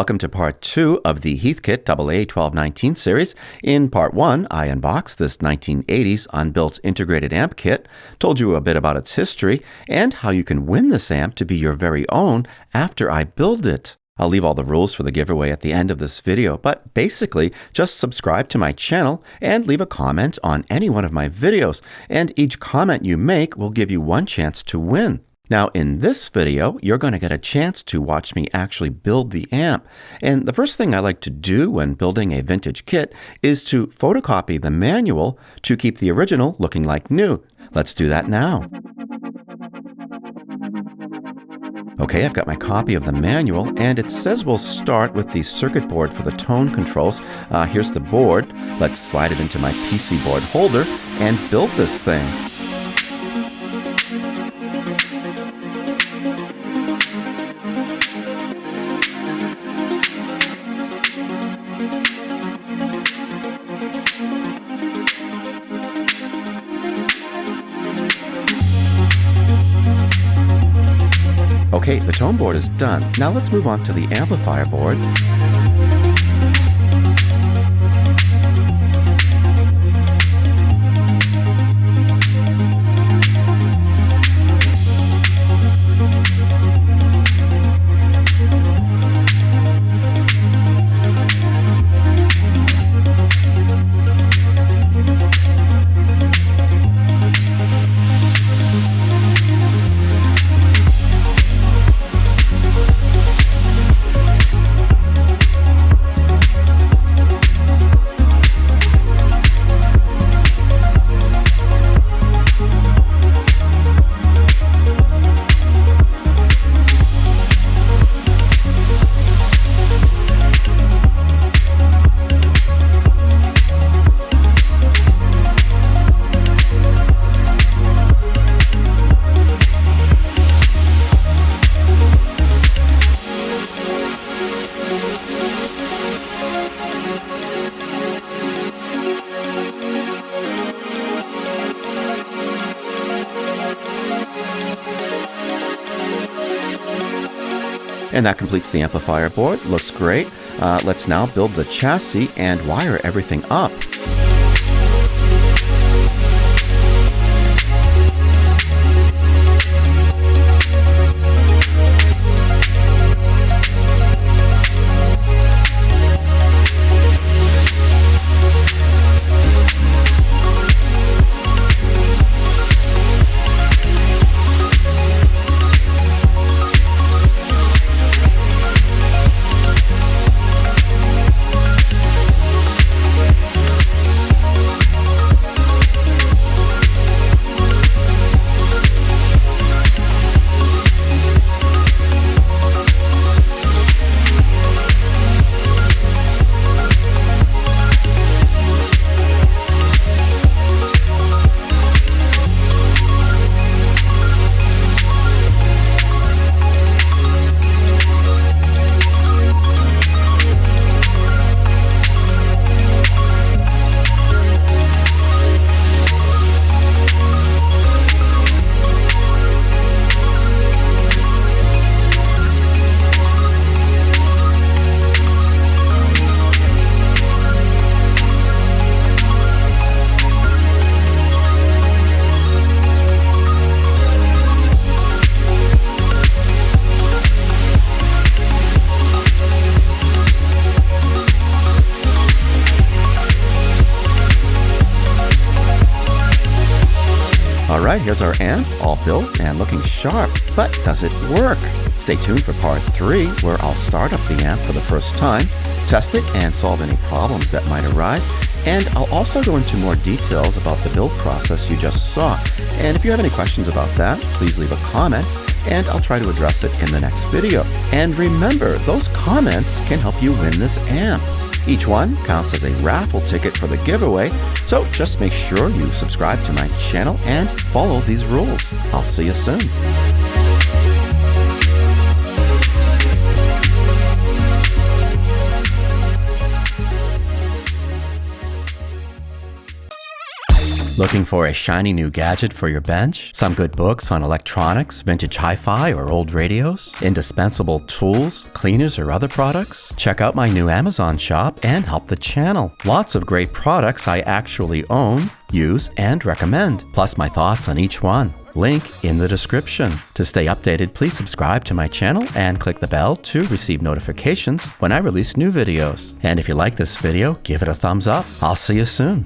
Welcome to part 2 of the Heathkit AA-1219 series. In part 1, I unboxed this 1980s unbuilt integrated amp kit, told you a bit about its history, and how you can win this amp to be your very own after I build it. I'll leave all the rules for the giveaway at the end of this video, but basically, just subscribe to my channel and leave a comment on any one of my videos, and each comment you make will give you one chance to win. Now, in this video, you're going to get a chance to watch me actually build the amp. And the first thing I like to do when building a vintage kit is to photocopy the manual to keep the original looking like new. Let's do that now. Okay, I've got my copy of the manual, and it says we'll start with the circuit board for the tone controls. Here's the board. Let's slide it into my PC board holder and build this thing. Okay, the tone board is done. Now let's move on to the amplifier board. And that completes the amplifier board. Looks great. Let's now build the chassis and wire everything up. Alright, here's our amp, all built and looking sharp. But does it work? Stay tuned for part 3, where I'll start up the amp for the first time, test it, and solve any problems that might arise. And I'll also go into more details about the build process you just saw. And if you have any questions about that, please leave a comment, and I'll try to address it in the next video. And remember, those comments can help you win this amp. Each one counts as a raffle ticket for the giveaway, so just make sure you subscribe to my channel and follow these rules. I'll see you soon. Looking for a shiny new gadget for your bench? Some good books on electronics, vintage hi-fi, or old radios? Indispensable tools, cleaners, or other products? Check out my new Amazon shop and help the channel. Lots of great products I actually own, use, and recommend, plus my thoughts on each one. Link in the description. To stay updated, please subscribe to my channel and click the bell to receive notifications when I release new videos. And if you like this video, give it a thumbs up. I'll see you soon.